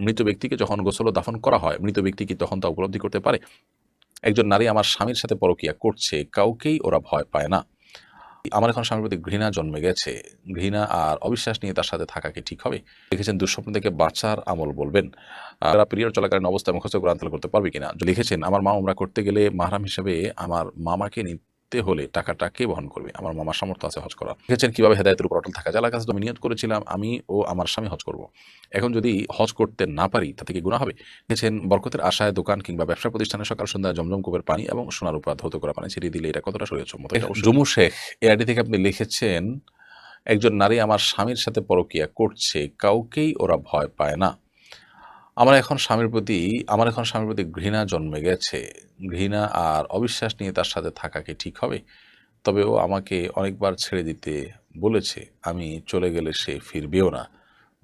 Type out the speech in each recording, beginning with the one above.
মৃত ব্যক্তিকে যখন গোসল ও দাফন করা হয়, মৃত ব্যক্তি কি তখন তা উপলব্ধি করতে পারে? একজন নারী আমার স্বামীর সাথে পরকীয়া করছে, কাউকেই ওরা ভয় পায় না। আমার এখন স্বামীর প্রতি ঘৃণা জন্মে গেছে। ঘৃণা আর অবিশ্বাস নিয়ে তার সাথে থাকা কি ঠিক হবে? লিখেছেন দুঃস্বপ্ন থেকে বাঁচার আমল বলবেন। তারা পিরিয়ড চলাকালীন অবস্থায় মুখস্থ কোরআন তেলাওয়াত করতে পারবে কিনা? লিখেছেন আমার মা উমরা করতে গেলে মাহরাম হিসেবে আমার মামাকে নিতে হলে টাকাটা কে বহন করবে? আমার মামার সামর্থ্য আছে হজ করার। লিখেছেন কিভাবে হেদায়েতের উপর অটল থাকা যায়? আল্লাহর কাছে তো আমি নিয়ত করেছিলাম আমি ও আমার স্বামী হজ করব। এখন যদি হজ করতে না পারি তাতে কি গুনাহ হবে? লিখেছেন বরকতের আশায় দোকান কিংবা ব্যবসা প্রতিষ্ঠানে সকাল সন্ধ্যা জমজম কূপের পানি এবং সোনার উপর ধৌত করা পানি ছিটিয়ে দিলে এটা কতটা শরীয়তসম্মত? এটা জুমু শেখ এআইডি থেকে আপনি লিখেছেন একজন নারী আমার স্বামীর সাথে পরকীয়া করছে, কাউকেই ওরা ভয় পায় না। আমার এখন স্বামীর প্রতি ঘৃণা জন্মে গেছে। ঘৃণা আর অবিশ্বাস নিয়ে তার সাথে থাকা কি ঠিক হবে? তবে ও আমাকে অনেকবার ছেড়ে দিতে বলেছে। আমি চলে গেলে সে ফিরবেও না।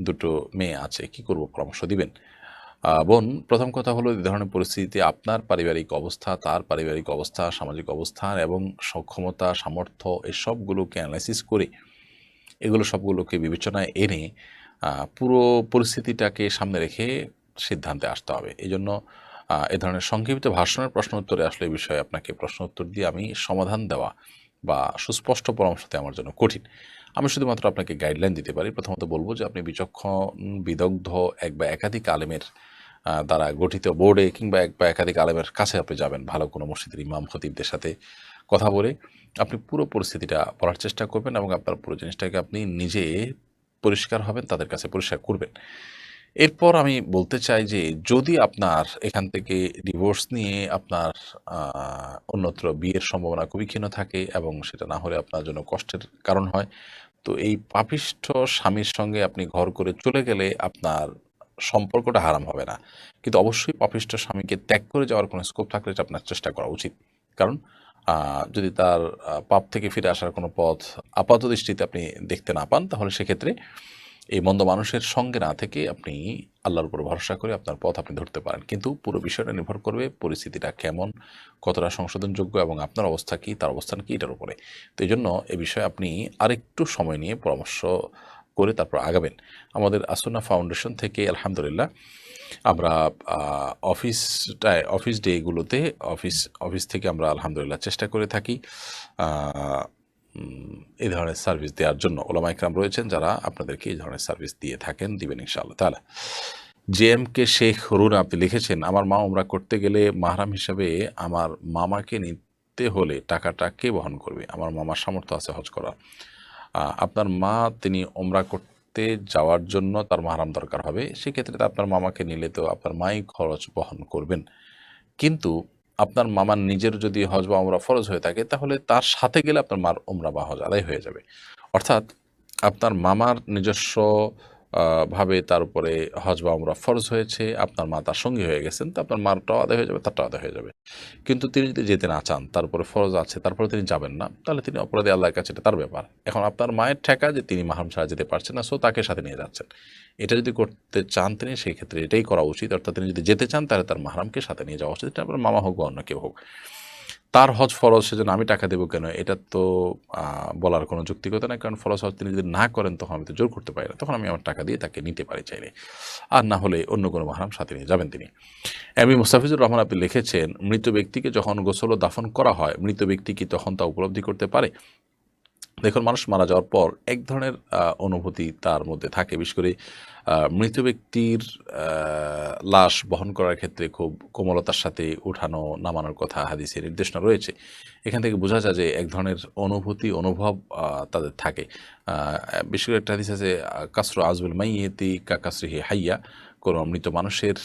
২ টো মেয়ে আছে। কি করব পরামর্শ দিবেন? বোন, প্রথম কথা হলো এই ধরনের পরিস্থিতিতে আপনার পারিবারিক অবস্থা, তার পারিবারিক অবস্থা, সামাজিক অবস্থান এবং সক্ষমতা, সামর্থ্য এসবগুলোকে এনালাইসিস করে এগুলো সবগুলোকে বিবেচনায় এনে পুরো পরিস্থিতিটাকে সামনে রেখে সিদ্ধান্তে আসতে হবে। এজন্য এ ধরনের সংক্ষিপ্ত ভাষণের প্রশ্ন উত্তরে আসলে এই বিষয়ে আপনাকে প্রশ্ন উত্তর দিয়ে আমি সমাধান দেওয়া বা সুস্পষ্ট পরামর্শ দেওয়া আমার জন্য কঠিন। আমি শুধুমাত্র আপনাকে গাইডলাইন দিতে পারি। প্রথমত বলব যে আপনি বিচক্ষণ, বিদগ্ধ এক বা একাধিক আলেমের দ্বারা গঠিত বোর্ডে কিংবা এক বা একাধিক আলেমের কাছে আপনি যাবেন। ভালো কোনো মসজিদের ইমাম, খতিবদের সাথে কথা বলে আপনি পুরো পরিস্থিতিটা বলার চেষ্টা করবেন এবং আপনার পুরো জিনিসটাকে আপনি নিজে পরিষ্কার হবেন, তাদের কাছে পরিষ্কার করবেন। এরপর আমি বলতে চাই যে যদি আপনার এখান থেকে ডিভোর্স নিয়ে আপনার অন্যত্র বিয়ের সম্ভাবনা খুবই ক্ষীণ থাকে এবং সেটা না হলে আপনার জন্য কষ্টের কারণ হয়, তো এই পাপিষ্ঠ স্বামীর সঙ্গে আপনি ঘর করে চলে গেলে আপনার সম্পর্কটা হারাম হবে না। কিন্তু অবশ্যই পাপিষ্ঠ স্বামীকে ত্যাগ করে যাওয়ার কোনো স্কোপ থাকলে এটা আপনার চেষ্টা করা উচিত। কারণ যদি তার পাপ থেকে ফিরে আসার কোনো পথ আপাতদৃষ্টিতে আপনি দেখতে না পান, তাহলে সেক্ষেত্রে এই মন্দ মানুষের সঙ্গে না থেকে আপনি আল্লাহর উপর ভরসা করে আপনার পথ আপনি ধরতে পারেন। কিন্তু পুরো বিষয়টা নির্ভর করবে পরিস্থিতিটা কেমন, কতটা সংশোধনযোগ্য এবং আপনার অবস্থা কী, তার অবস্থান কী এটার উপরে। তো এইজন্য এ বিষয়ে আপনি আরেকটু সময় নিয়ে পরামর্শ করে তারপর আগাবেন। আমাদের আসুনা ফাউন্ডেশন থেকে আলহামদুলিল্লাহ আমরা অফিস ডেগুলোতে অফিস থেকে আমরা আলহামদুলিল্লাহ চেষ্টা করে থাকি এই ধরনের সার্ভিস দেওয়ার জন্য। ওলামা ইকরাম রয়েছেন যারা আপনাদেরকে এই ধরনের সার্ভিস দিয়ে থাকেন, দিবেন ইনশাআল্লাহ তাআলা। জেএমকে শেখ রুনা আপনি লিখেছেন আমার মা উমরা করতে গেলে মাহরাম হিসাবে আমার মামাকে নিতে হলে টাকাটা কে বহন করবে? আমার মামার সামর্থ্য আছে হজ করার। আপনার মা তিনি উমরা করতে যাওয়ার জন্য তার মাহরাম দরকার হবে। সেক্ষেত্রে তো আপনার মামাকে নিলে তো আপনার মাই খরচ বহন করবেন। কিন্তু আপনার মামার নিজের যদি হজ বা উমরা ফরজ হয়ে থাকে তাহলে তার সাথে গেলে আপনার মার উমরা বা হজ আদায় হয়ে যাবে। অর্থাৎ আপনার মামার নিজস্ব ভাবে তার উপরে হজ বা উমরা ফরজ হয়েছে, আপনার মা তার সঙ্গী হয়ে গেছেন, তো আপনার মারটাও আদায় হয়ে যাবে, তারটাও আদায় হয়ে যাবে। কিন্তু তিনি যদি যেতে না চান, তার উপরে ফরজ আছে, তারপরে তিনি যাবেন না, তাহলে তিনি অপরাধী, আল্লাহর কাছে এটা তার ব্যাপার। এখন আপনার মায়ের ঠেকা যে তিনি মাহরাম ছাড়া যেতে পারছেন না, সো তাকে সাথে নিয়ে যাচ্ছেন। এটা যদি করতে চান তিনি, সেই ক্ষেত্রে এটাই করা উচিত। অর্থাৎ তিনি যদি যেতে চান তাহলে তার মাহরামকে সাথে নিয়ে যাওয়া উচিত। এটা আপনার মামা হোক বা অন্য কেউ হোক। তার হজ ফরজ, সেজন্য আমি টাকা দেবো কেন? এটা তো বলার কোনো যৌক্তিকতা নাই। কারণ ফরজ হজ তিনি যদি না করেন তখন আমি তো জোর করতে পারি না। তখন আমি আমার টাকা দিয়ে তাকে নিতে পারি চাইলে। আর না হলে অন্য কোনো মাহরাম সাথে নিয়ে যাবেন তিনি। এমনি মুস্তাফিজুর রহমান আপনি লিখেছেন মৃত ব্যক্তিকে যখন গোসল ও দাফন করা হয়, মৃত ব্যক্তি কি তখন তা উপলব্ধি করতে পারে? দেখুন, মানুষ মারা যাওয়ার পর এক ধরনের অনুভূতি তার মধ্যে থাকে। বিশেষ করে মৃত ব্যক্তির লাশ বহন করার ক্ষেত্রে খুব কোমলতার সাথে উঠানো নামানোর কথা হাদিসে নির্দেশনা রয়েছে। এখান থেকে বোঝা যায় যে এক ধরনের অনুভব তাদের থাকে। বিশেষ করে একটা হাদিস আছে কাসরু আজবুল মাইয়িতি কা কাসরিহি হাইয়া, কোনো মৃত মানুষের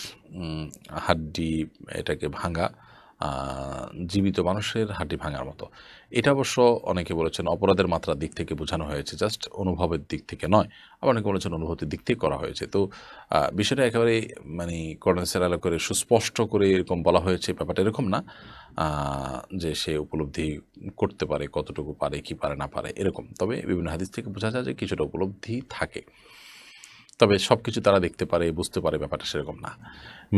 হাড্ডি এটাকে ভাঙা জীবিত মানুষের হাড্ডি ভাঙার মতো। এটা অবশ্য অনেকে বলেছেন অপরাধের মাত্রার দিক থেকে বোঝানো হয়েছে, জাস্ট অনুভবের দিক থেকে নয়। আবার অনেকে বলেছেন অনুভূতির দিক থেকে করা হয়েছে। তো বিষয়টা একেবারে মানে কন্ডেন্সার করে সুস্পষ্ট করে এরকম বলা হয়েছে, ব্যাপারটা এরকম না যে সে উপলব্ধি করতে পারে, কতটুকু পারে, কি পারে না পারে এরকম। তবে বিভিন্ন হাদিস থেকে বোঝা যায় যে কিছুটা উপলব্ধি থাকে। তবে সবকিছু তারা দেখতে পারে, বুঝতে পারে, ব্যাপারটা সেরকম না।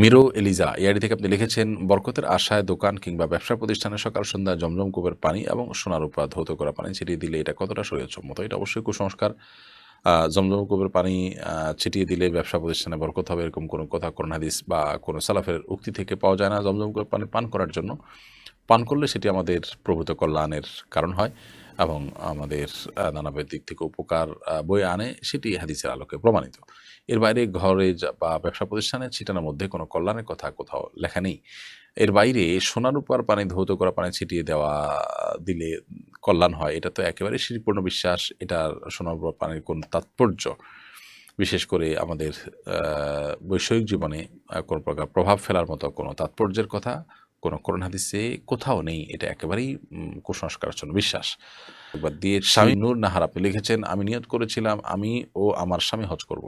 মিরো এলিজা এআইডি থেকে আপনি লিখেছেন বরকতের আশায় দোকান কিংবা ব্যবসা প্রতিষ্ঠানে সকাল সন্ধ্যা জমজম কূপের পানি এবং সোনার উপর ধৌত করা পানি ছিটিয়ে দিলে এটা কতটা শরীয়তসম্মত? এটা অবশ্যই কুসংস্কার। জমজম কূপের পানি ছিটিয়ে দিলে ব্যবসা প্রতিষ্ঠানে বরকত হবে, এরকম কোনো কথা কোরআন হাদিস বা কোনো সালাফের উক্তি থেকে পাওয়া যায় না। জমজম কূপের পানি পান করার জন্য, পান করলে সেটি আমাদের প্রভূত কল্যাণের কারণ হয় এবং আমাদের নানাবিধ দিক থেকে উপকার বয়ে আনে, সেটি হাদিসের আলোকে প্রমাণিত। এর বাইরে ঘরে বা ব্যবসা প্রতিষ্ঠানে ছিটানোর মধ্যে কোনো কল্যাণের কথা কোথাও লেখা নেই। এর বাইরে সোনা রূপার পানি, ধৌত করা পানি ছিটিয়ে দিলে কল্যাণ হয়, এটা তো একেবারে শিরপূর্ণ বিশ্বাস। এটার সোনা রূপার পানির কোন তাৎপর্য, বিশেষ করে আমাদের বৈষয়িক জীবনে কোনো প্রকার প্রভাব ফেলার মতো কোনো তাৎপর্যের কথা কোনো কোরআন হাদিসে কোথাও নেই। এটা একেবারেই কুসংস্কারাচ্ছন্ন বিশ্বাস। একবার দিয়ে স্বামী নূর নাহার আপনি লিখেছেন, আমি নিয়ত করেছিলাম আমি ও আমার স্বামী হজ করব।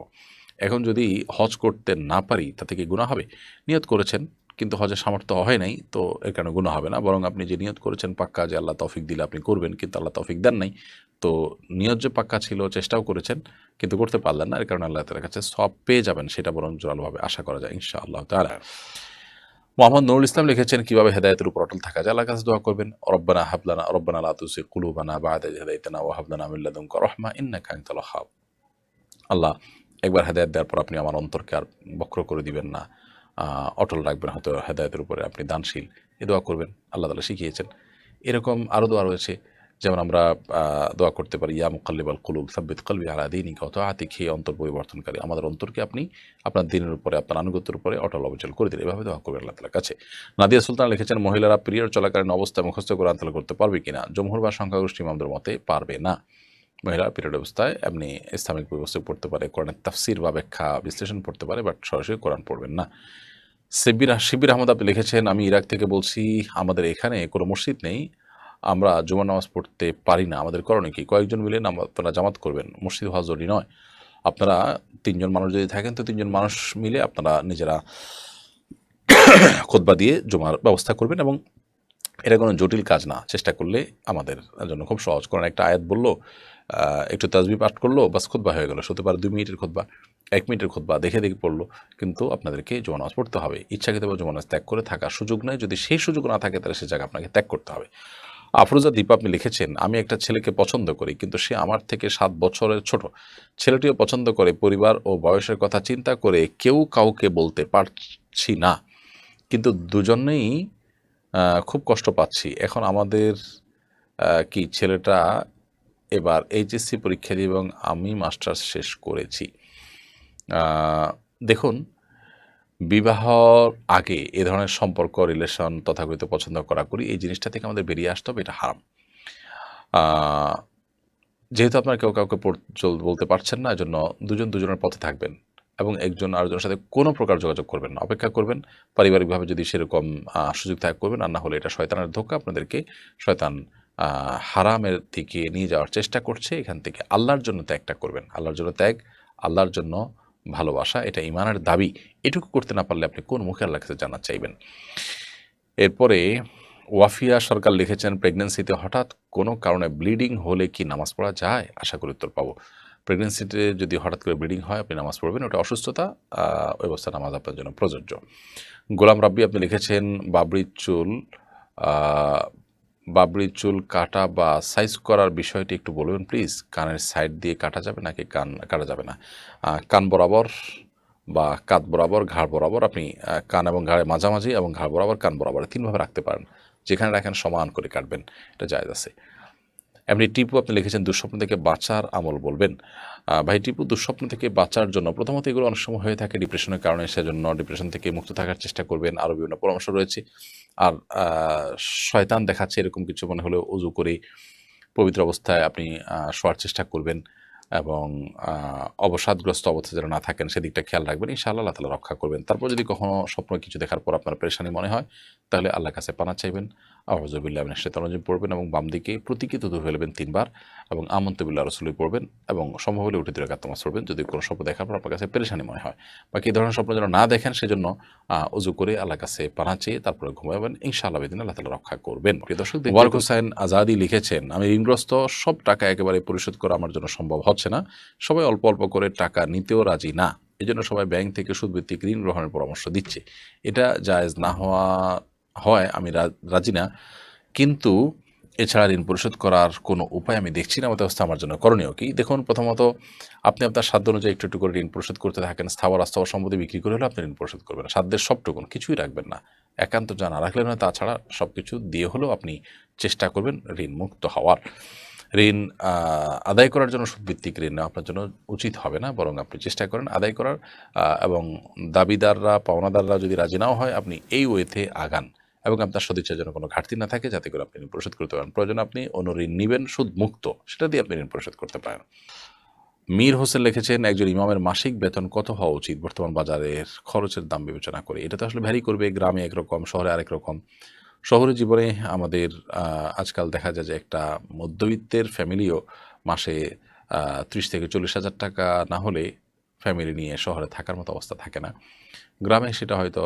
এখন যদি হজ করতে না পারি তাতে কি গুনাহ হবে? নিয়ত করেছেন কিন্তু হজের সামর্থ্য হয় নাই, তো এর কারণে গুনাহ হবে না। বরং আপনি যে নিয়ত করেছেন পাক্কা, যে আল্লাহ তৌফিক দিলে আপনি করবেন, কিন্তু আল্লাহ তৌফিক দেন নাই, তো নিয়ত যে পাক্কা ছিল, চেষ্টাও করেছেন কিন্তু করতে পারলেন না, এর কারণে আল্লাহ তাআলার কাছে সওয়াব পেয়ে যাবেন, সেটা বরং জোরালোভাবে আশা করা যায় ইনশাআল্লাহ তাআলা। মোহাম্মদ নুরুল ইসলাম লিখেছেন, কিভাবে হেদায়েতের উপর অটল থাকা যায়। আল্লাহর কাছে দোয়া করবেন, রব্বানা লা তুযিগ কুলুবানা বা'দা ইয হাদাইতানা ওয়া হাব লানা মিন লাদুনকা রাহমা ইন্নাকা আনতাল ওয়াহ্হাব। আল্লাহ, একবার হেদায়েত দেওয়ার পর আপনি আমার অন্তরকে আর বক্র করে দিবেন না, অটল রাখবেন হয়তো হেদায়েতের উপরে, আপনি দানশীল। এ দোয়া করবেন, আল্লাহ তাআলা শিখিয়েছেন। এরকম আরও দোয়া রয়েছে, যেমন আমরা দোয়া করতে পারি, ইয়া মুকাল্লিবাল কুলুব সাব্বিত কলবি আলা দীনিকা ওয়া তাআতিক, হে অন্তর পরিবর্তনকারী, আমাদের অন্তরকে আপনি আপনার দ্বীনের উপরে, আপনার আনুগত্যের উপরে অটল অবিচল করে দিন। এভাবে দোয়া করবেন আল্লাহ তাআলার কাছে। নাদিয়া সুলতান লিখেছেন, মহিলারা পিরিয়ড চলাকালীন অবস্থায় মুখস্থ কোরআন তেলাওয়াত করতে পারবে কিনা। জমহুর বা সংখ্যাগরিষ্ঠ ইমামদের মতে পারবে না। মহিলা পিরিয়ড অবস্থায় এমনি ইসলামিক বই পড়তে পারে, কোরআনের তাফসির বা ব্যাখ্যা বিশ্লেষণ পড়তে পারে, বাট সরাসরি কোরআন পড়বেন না। শিবির আহমদ আপনি লিখেছেন, আমি ইরাক থেকে বলছি, আমাদের এখানে কোনো মসজিদ নেই, আমরা জুমার নামাজ পড়তে পারি না, আমাদের করণীয় কি? কয়েকজন মিলে আপনারা জামাত করবেন, মসজিদ হওয়া জরুরি নয়। আপনারা ৩ জন মানুষ যদি থাকেন, তো ৩ জন মানুষ মিলে আপনারা নিজেরা খুতবা দিয়ে জুমার ব্যবস্থা করবেন, এবং এটা কোনো জটিল কাজ না। চেষ্টা করলে আমাদের জন্য খুব সহজ। কোরআন একটা আয়াত বলল, একটু তাসবিহ পাঠ করলো, বাস খুতবা হয়ে গেল। হতে পারে ২ মিনিটের খুতবা, ১ মিনিটের খুতবা, দেখে পড়লো, কিন্তু আপনাদেরকে জুমা নামাজ পড়তে হবে। ইচ্ছাকৃতভাবে জুমা নামাজ ত্যাগ করে থাকার সুযোগ নেই। যদি সেই সুযোগ না থাকে, তাহলে সে জায়গা আপনাকে ত্যাগ করতে হবে। আফরোজা দীপা আপনি লিখেছেন, আমি একটা ছেলেকে পছন্দ করি, কিন্তু সে আমার থেকে ৭ বছরের ছোট। ছেলেটিও পছন্দ করে, পরিবার ও বয়সের কথা চিন্তা করে কেউ কাউকে বলতে পারছি না, কিন্তু দুজনেই খুব কষ্ট পাচ্ছি। এখন আমাদের কি ছেলেটা এবার এইচএসসি পরীক্ষা দিয়ে, এবং আমি মাস্টার্স শেষ করেছি। দেখুন, বিবাহর আগে এ ধরনের সম্পর্ক, রিলেশন, তথাকথিত পছন্দ করাকরি, এই জিনিসটা থেকে আমাদের বেরিয়ে আসতে হবে, এটা হারাম। যেহেতু আপনারা কেউ কাউকে বলতে পারছেন না, এজন্য দুজন দুজনের পথে থাকবেন এবং একজন আরেকজনের সাথে কোনো প্রকার যোগাযোগ করবেন না, অপেক্ষা করবেন। পারিবারিকভাবে যদি সেরকম সুযোগ থাকে করবেন, আর না হলে এটা শয়তানের ধোঁকা, আপনাদেরকে শয়তান হারামের দিকে নিয়ে যাওয়ার চেষ্টা করছে। এখান থেকে আল্লাহর জন্য ত্যাগটা করবেন। আল্লাহর জন্য ত্যাগ, আল্লাহর জন্য ভালোবাসা, এটা ঈমানের দাবি। এটুকু করতে না পারলে আপনি কোন মুখে আল্লাহর কাছে জান্নাত চাইবেন? এরপরে ওয়াফিয়া সরকার লিখেছেন, প্রেগন্যান্সিতে হঠাৎ কোনো কারণে ব্লিডিং হলে কি নামাজ পড়া যায়? আশা করি উত্তর পাবো। প্রেগন্যান্সিতে যদি হঠাৎ করে ব্লিডিং হয়, আপনি নামাজ পড়বেন, ওটা অসুস্থতা, ওই অবস্থা নামাজ আপনার জন্য প্রযোজ্য। গোলাম রাব্বি আপনি লিখেছেন, বাবরির চুল কাটা বা সাইজ করার বিষয়টি একটু বলবেন প্লিজ। কানের সাইড দিয়ে কাটা যাবে নাকি কান কাটা যাবে না? কান বরাবর বা কাঁধ বরাবর, ঘাড় বরাবর, আপনি কান এবং ঘাড়ের মাঝামাঝি এবং ঘাড় বরাবর, কান বরাবর, ৩ ভাবে রাখতে পারেন। যেখানে রাখেন সমান করে কাটবেন, এটা জায়েজ আছে। এমনি টিপু আপনি লিখেছেন, দুঃস্বপ্ন থেকে বাঁচার আমল বলবেন। ভাই টিপু, দুঃস্বপ্ন থেকে বাঁচার জন্য প্রথমত এগুলো অনেক সময় হয়ে থাকে ডিপ্রেশনের কারণে, সেজন্য ডিপ্রেশন থেকে মুক্ত থাকার চেষ্টা করবেন। আরও বিভিন্ন পরামর্শ রয়েছে। আর শয়তান দেখাচ্ছে এরকম কিছু মনে হলে অজু করে পবিত্র অবস্থায় আপনি শোয়ার চেষ্টা করবেন, এবং অবসাদগ্রস্ত অবস্থায় যেন না থাকেন, সেদিকটা খেয়াল রাখবেন। ইনশাআল্লাহ আল্লাহ তাআলা রক্ষা করবেন। তারপর যদি কখনো স্বপ্ন কিছু দেখার পর আপনার পেরেশানি মনে হয়, তাহলে আল্লাহর কাছে পানাহ চাইবেন, আউযু বিল্লাহি মিনাশ শাইতানির রাজিম পড়বেন, এবং বাম দিকে প্রতীকী থুতু ফেলবেন 3 বার, এবং আমানতু বিল্লাহি রাসূলিহি পড়বেন, এবং সম্ভব হলে উঠে 2 রাকাত নামাজ পড়বেন যদি কোনো স্বপ্ন দেখার পর আপনার কাছে পেরেশানি মনে হয়। বাকি এই ধরনের স্বপ্ন যেন না দেখেন, সেজন্য অজু করে আল্লাহর কাছে পানাহ চেয়ে তারপরে ঘুমাবেন। ইনশাআল্লাহ বিদিনিল্লাহ আল্লাহ তাআলা রক্ষা করবেন। প্রিয় দর্শক, মোবারক হোসেন আজাদি লিখেছেন, আমি ঋণগ্রস্ত, সব টাকা একেবারে পরিশোধ করা আমার জন্য সম্ভব হচ্ছে না। সবাই অল্প অল্প করে টাকা নিতেও রাজি না, এজন্য সবাই ব্যাংক থেকে সুদভিত্তিক ঋণ গ্রহণের পরামর্শ দিচ্ছে। এটা জায়েজ না হয় আমি রাজি না, কিন্তু এছাড়া ঋণ পরিশোধ করার কোনো উপায় আমি দেখছি না। এমত অবস্থা আমার জন্য করণীয় কি? দেখুন, প্রথমত আপনি আপনার সাধ্য অনুযায়ী একটু, একটু করে ঋণ পরিশোধ করতে থাকেন। স্থাবর অস্থাবর সম্পত্তি বিক্রি করে হলেও আপনি ঋণ পরিশোধ করবেন। সাধ্যের সবটুকুন, কিছুই রাখবেন না। একান্ত যা না রাখলেন না, তাছাড়া সবকিছু দিয়ে হলেও আপনি চেষ্টা করবেন ঋণমুক্ত হওয়ার। ঋণ আ আদায় করার জন্য সুদভিত্তিক ঋণ নেওয়া আপনার জন্য উচিত হবে না। বরং আপনি চেষ্টা করেন আদায় করার, এবং দাবিদাররা, পাওনাদাররা যদি রাজি নাও হয়, আপনি এই ওয়েতে আগান এবং আপনার সদিচ্ছার যেন কোনো ঘাটতি না থাকে, যাতে করে আপনি ঋণ পরিশোধ করতে পারেন। প্রয়োজনে আপনি অন্য ঋণ নিবেন সুদমুক্ত, সেটা দিয়ে আপনি ঋণ পরিশোধ করতে পারেন। মীর হোসেন লিখেছেন, একজন ইমামের মাসিক বেতন কত হওয়া উচিত বর্তমান বাজারের খরচের দাম বিবেচনা করে? এটা তো আসলে ভ্যারি করবে। গ্রামে একরকম, শহরে আরেক রকম। শহুরে জীবনে আমাদের আজকাল দেখা যায় যে একটা মধ্যবিত্তের ফ্যামিলিও মাসে ৩০ থেকে ৪০,০০০ টাকা না হলে ফ্যামিলি নিয়ে শহরে থাকার মতো অবস্থা থাকে না। গ্রামে সেটা হয়তো